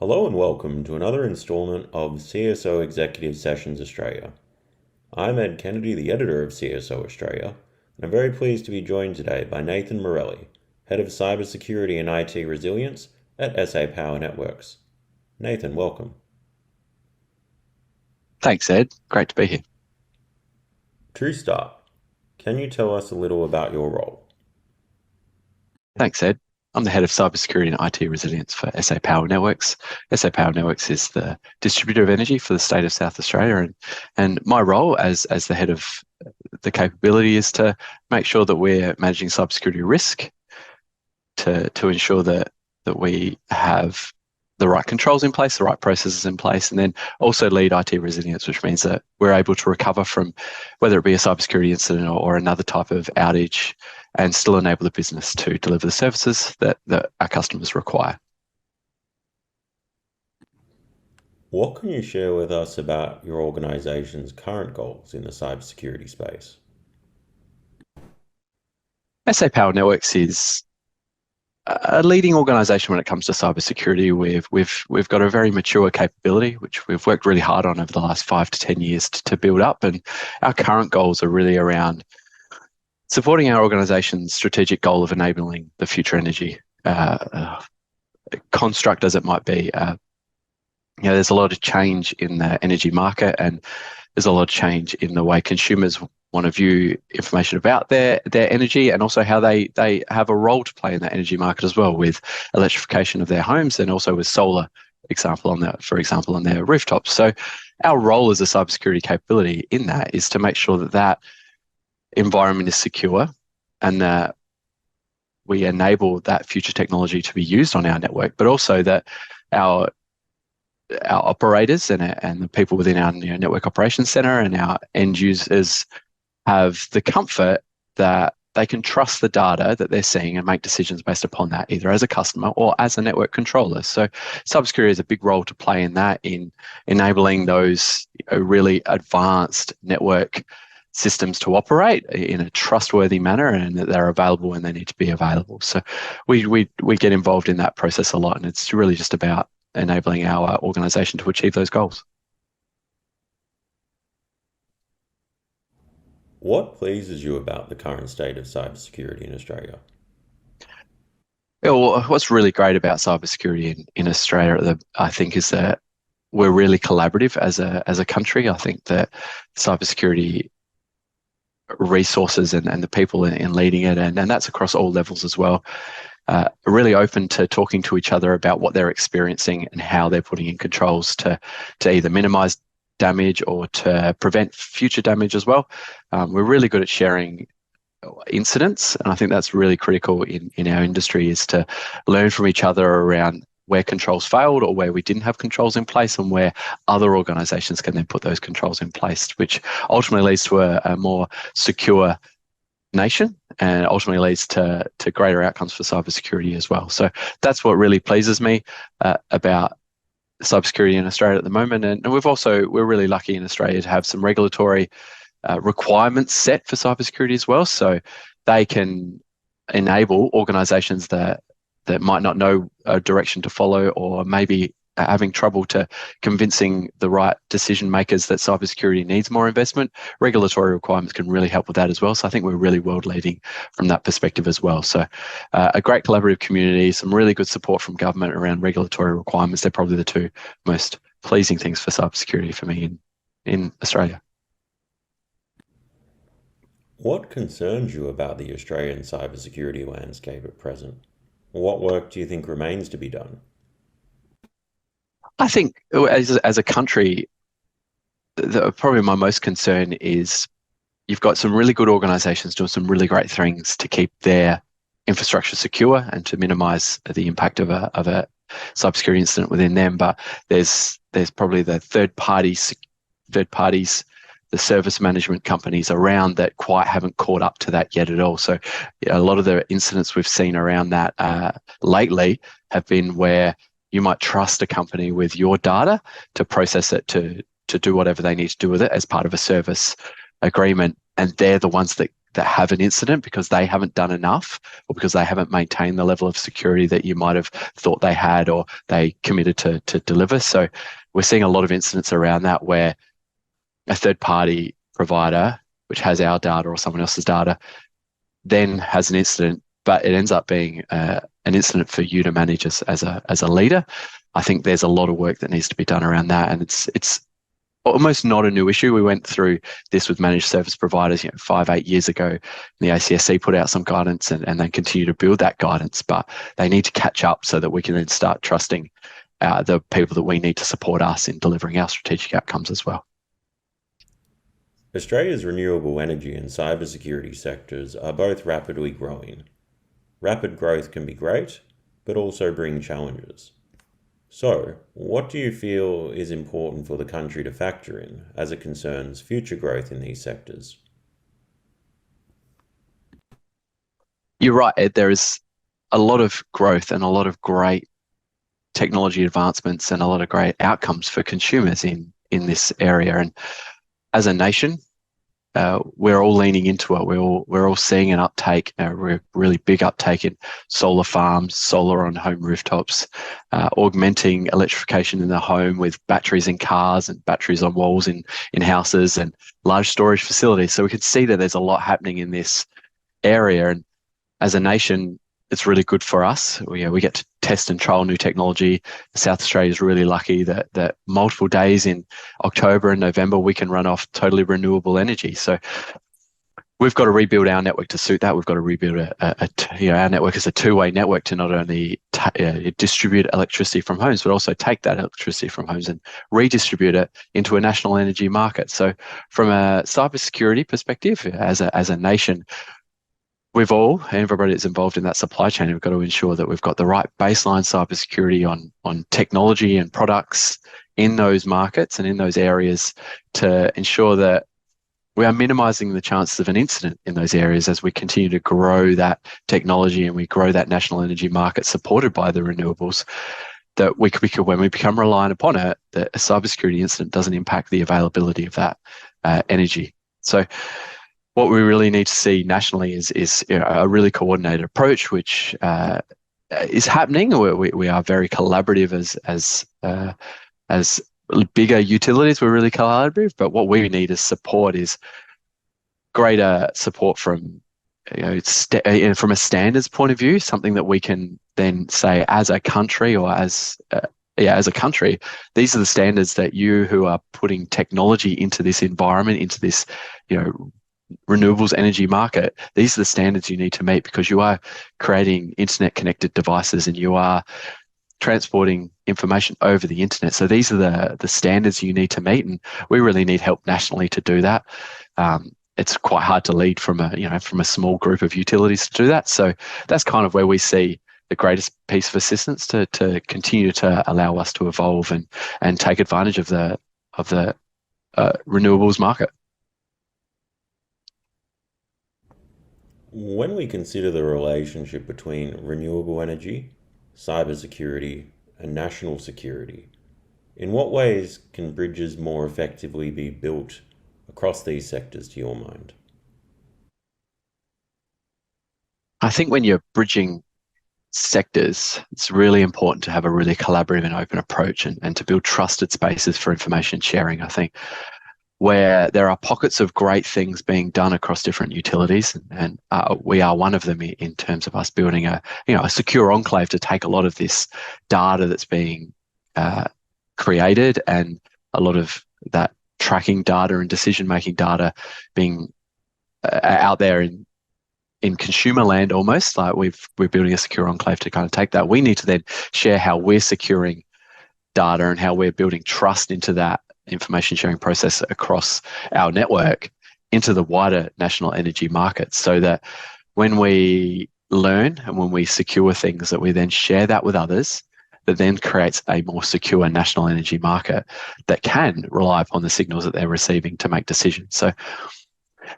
Hello and welcome to another installment of CSO Executive Sessions Australia. I'm Ed Kennedy, the editor of CSO Australia, and I'm very pleased to be joined today by Nathan Morelli, Head of Cybersecurity and IT Resilience at SA Power Networks. Nathan, welcome. Thanks, Ed. Great to be here. To start, can you tell us a little about your role? Thanks, Ed. I'm the head of cybersecurity and IT resilience for SA Power Networks. SA Power Networks is the distributor of energy for the state of South Australia, and my role as the head of the capability is to make sure that we're managing cybersecurity risk, to ensure that we have the right controls in place, the right processes in place, and then also lead IT resilience, which means that we're able to recover from whether it be a cybersecurity incident or another type of outage and still enable the business to deliver the services that our customers require. What can you share with us about your organization's current goals in the cybersecurity space? SA Power Networks is a leading organisation when it comes to cybersecurity. We've got a very mature capability, which we've worked really hard on over the last 5 to 10 years to build up. And our current goals are really around supporting our organisation's strategic goal of enabling the future energy construct as it might be. There's a lot of change in the energy market, and there's a lot of change in the way consumers want to view information about their energy, and also how they have a role to play in that energy market as well, with electrification of their homes and also with solar, for example, on their rooftops. So our role as a cybersecurity capability in that is to make sure that that environment is secure and that we enable that future technology to be used on our network, but also that our operators and the people within our network operations center and our end users have the comfort that they can trust the data that they're seeing and make decisions based upon that, either as a customer or as a network controller. So cybersecurity has a big role to play in that, in enabling those really advanced network systems to operate in a trustworthy manner, and that they're available when they need to be available. So we get involved in that process a lot, and it's really just about enabling our organisation to achieve those goals. What pleases you about the current state of cybersecurity in Australia? Yeah, well, what's really great about cybersecurity in Australia, I think, is that we're really collaborative as a country. I think that cybersecurity resources and the people in leading it, and that's across all levels as well, are really open to talking to each other about what they're experiencing and how they're putting in controls to either minimise damage or to prevent future damage as well. We're really good at sharing incidents, and I think that's really critical in our industry, is to learn from each other around where controls failed or where we didn't have controls in place, and where other organisations can then put those controls in place, which ultimately leads to a more secure nation and ultimately leads to greater outcomes for cybersecurity as well. So that's what really pleases me about cybersecurity in Australia at the moment. And we're really lucky in Australia to have some regulatory requirements set for cybersecurity as well. So they can enable organisations that might not know a direction to follow, or maybe having trouble to convincing the right decision makers that cybersecurity needs more investment. Regulatory requirements can really help with that as well. So I think we're really world leading from that perspective as well. So a great collaborative community, some really good support from government around regulatory requirements. They're probably the two most pleasing things for cybersecurity for me in Australia. What concerns you about the Australian cybersecurity landscape at present? What work do you think remains to be done? I think as a country, probably my most concern is you've got some really good organisations doing some really great things to keep their infrastructure secure and to minimise the impact of a cybersecurity incident within them. But there's probably the third parties, the service management companies around that quite haven't caught up to that yet at all. So a lot of the incidents we've seen around that lately have been where you might trust a company with your data to process it, to do whatever they need to do with it as part of a service agreement, and they're the ones that that have an incident because they haven't done enough or because they haven't maintained the level of security that you might have thought they had or they committed to deliver. So we're seeing a lot of incidents around that where a third-party provider, which has our data or someone else's data, then has an incident, but it ends up being an incident for you to manage as a leader. I think there's a lot of work that needs to be done around that, and it's almost not a new issue. We went through this with managed service providers 5-8 years ago. The ACSC put out some guidance and they continue to build that guidance, but they need to catch up so that we can then start trusting the people that we need to support us in delivering our strategic outcomes as well. Australia's renewable energy and cybersecurity sectors are both rapidly growing. Rapid growth can be great, but also bring challenges. So, what do you feel is important for the country to factor in as it concerns future growth in these sectors? You're right, Ed. There is a lot of growth and a lot of great technology advancements and a lot of great outcomes for consumers in this area. And as a nation, we're all leaning into it. We're all seeing an uptake, a really big uptake in solar farms, solar on home rooftops, augmenting electrification in the home with batteries in cars and batteries on walls in houses and large storage facilities. So we can see that there's a lot happening in this area. And as a nation, it's really good for us. We get to test and trial new technology. South Australia is really lucky that multiple days in October and November, we can run off totally renewable energy. So we've got to rebuild our network to suit that. We've got to rebuild our network as a two-way network to not only distribute electricity from homes, but also take that electricity from homes and redistribute it into a national energy market. So from a cybersecurity perspective, as a nation, everybody that's involved in that supply chain, we've got to ensure that we've got the right baseline cybersecurity on technology and products in those markets and in those areas to ensure that we are minimizing the chances of an incident in those areas as we continue to grow that technology and we grow that national energy market supported by the renewables, that when we become reliant upon it, that a cybersecurity incident doesn't impact the availability of that energy. So what we really need to see nationally is a really coordinated approach, which is happening. We are very collaborative as bigger utilities. We're really collaborative, but what we need as support is greater support from from a standards point of view, something that we can then say as a country or as a country, these are the standards that you who are putting technology into this environment, into this renewables energy market, these are the standards you need to meet because you are creating internet connected devices and you are transporting information over the internet. So these are the standards you need to meet, and we really need help nationally to do that. It's quite hard to lead from a small group of utilities to do that. So that's kind of where we see the greatest piece of assistance to continue to allow us to evolve and take advantage of the renewables market. When we consider the relationship between renewable energy, cybersecurity, and national security, in what ways can bridges more effectively be built across these sectors to your mind? I think when you're bridging sectors, it's really important to have a really collaborative and open approach and to build trusted spaces for information sharing. I think where there are pockets of great things being done across different utilities, and we are one of them in terms of us building a secure enclave to take a lot of this data that's being created and a lot of that tracking data and decision-making data being out there in consumer land almost. Like we're building a secure enclave to kind of take that. We need to then share how we're securing data and how we're building trust into that information sharing process across our network into the wider national energy market, so that when we learn and when we secure things, that we then share that with others, that then creates a more secure national energy market that can rely upon the signals that they're receiving to make decisions. So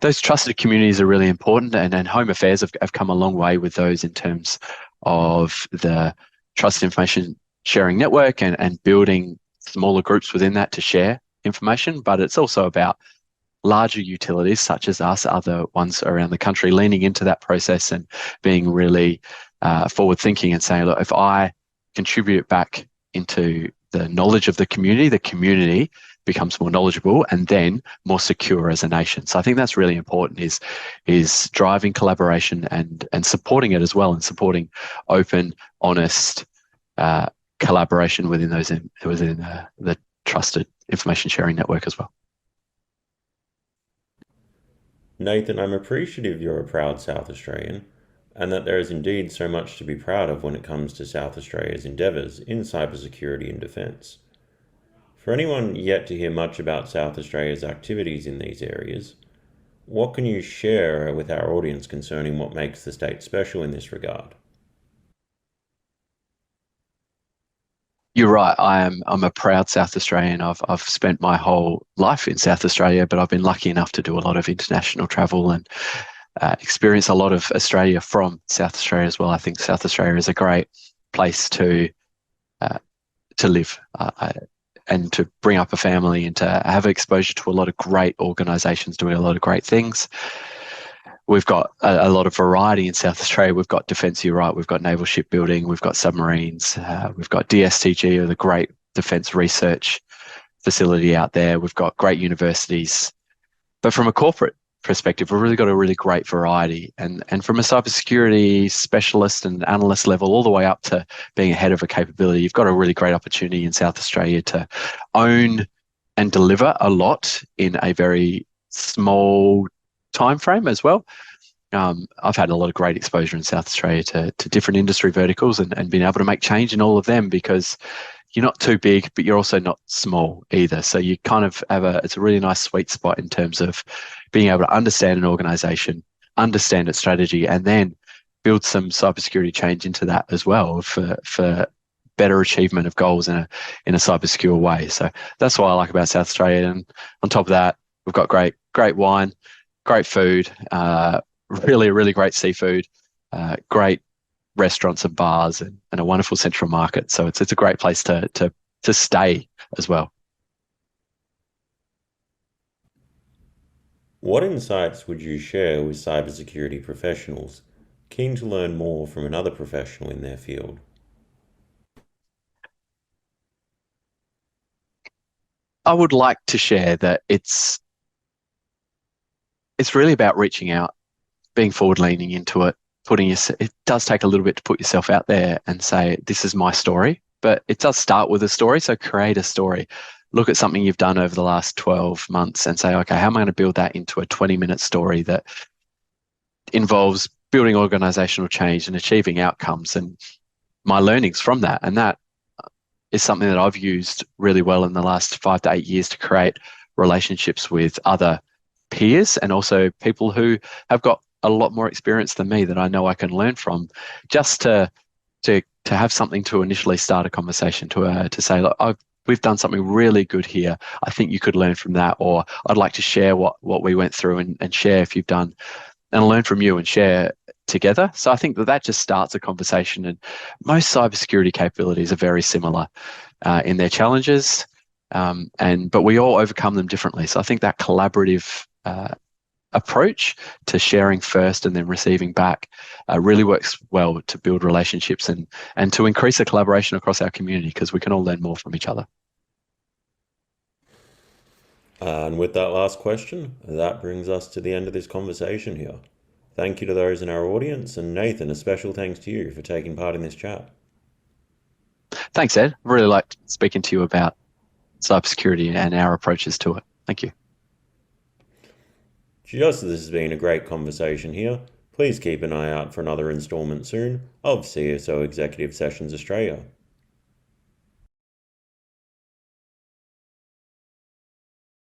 those trusted communities are really important, and Home Affairs have come a long way with those in terms of the trusted information sharing network and building smaller groups within that to share information. But it's also about larger utilities such as us, other ones around the country, leaning into that process and being really forward thinking and saying, look, if I contribute back into the knowledge of the community becomes more knowledgeable and then more secure as a nation. So I think that's really important, is driving collaboration and supporting it as well, and supporting open, honest collaboration within the trusted information sharing network as well. Nathan, I'm appreciative you're a proud South Australian, and that there is indeed so much to be proud of when it comes to South Australia's endeavours in cybersecurity and defence. For anyone yet to hear much about South Australia's activities in these areas, what can you share with our audience concerning what makes the state special in this regard? You're right. I'm a proud South Australian. I've spent my whole life in South Australia, but I've been lucky enough to do a lot of international travel and experience a lot of Australia from South Australia as well. I think South Australia is a great place to live and to bring up a family and to have exposure to a lot of great organisations doing a lot of great things. We've got a lot of variety in South Australia. We've got defence, you're right. We've got naval shipbuilding. We've got submarines. We've got DSTG, or the great defence research facility out there. We've got great universities. But from a corporate perspective, we've really got a really great variety. And from a cybersecurity specialist and analyst level, all the way up to being a head of a capability, you've got a really great opportunity in South Australia to own and deliver a lot in a very small time frame as well. I've had a lot of great exposure in South Australia to different industry verticals and been able to make change in all of them, because you're not too big, but you're also not small either. So you kind of have it's a really nice sweet spot in terms of being able to understand an organization, understand its strategy, and then build some cybersecurity change into that as well for better achievement of goals in a cybersecure way. So that's what I like about South Australia. And on top of that, we've got great wine, great food, really great seafood, great restaurants and bars, and a wonderful central market. So it's a great place to stay as well. What insights would you share with cybersecurity professionals keen to learn more from another professional in their field? I would like to share that it's really about reaching out, being forward leaning into it, it does take a little bit to put yourself out there and say, this is my story, but it does start with a story. So create a story. Look at something you've done over the last 12 months and say, okay, how am I going to build that into a 20-minute story that involves building organizational change and achieving outcomes and my learnings from that? And that is something that I've used really well in the last 5 to 8 years to create relationships with other peers and also people who have got a lot more experience than me that I know I can learn from, just to have something to initially start a conversation, to say, look, we've done something really good here. I think you could learn from that, or I'd like to share what we went through and share if you've done, and learn from you and share together. So I think that just starts a conversation, and most cybersecurity capabilities are very similar in their challenges, but we all overcome them differently. So I think that collaborative approach to sharing first and then receiving back really works well to build relationships and to increase the collaboration across our community, because we can all learn more from each other. And with that last question, that brings us to the end of this conversation here. Thank you to those in our audience, and Nathan, a special thanks to you for taking part in this chat. Thanks, Ed. I really liked speaking to you about cybersecurity and our approaches to it. Thank you. Just as this has been a great conversation here, please keep an eye out for another instalment soon of CSO Executive Sessions Australia.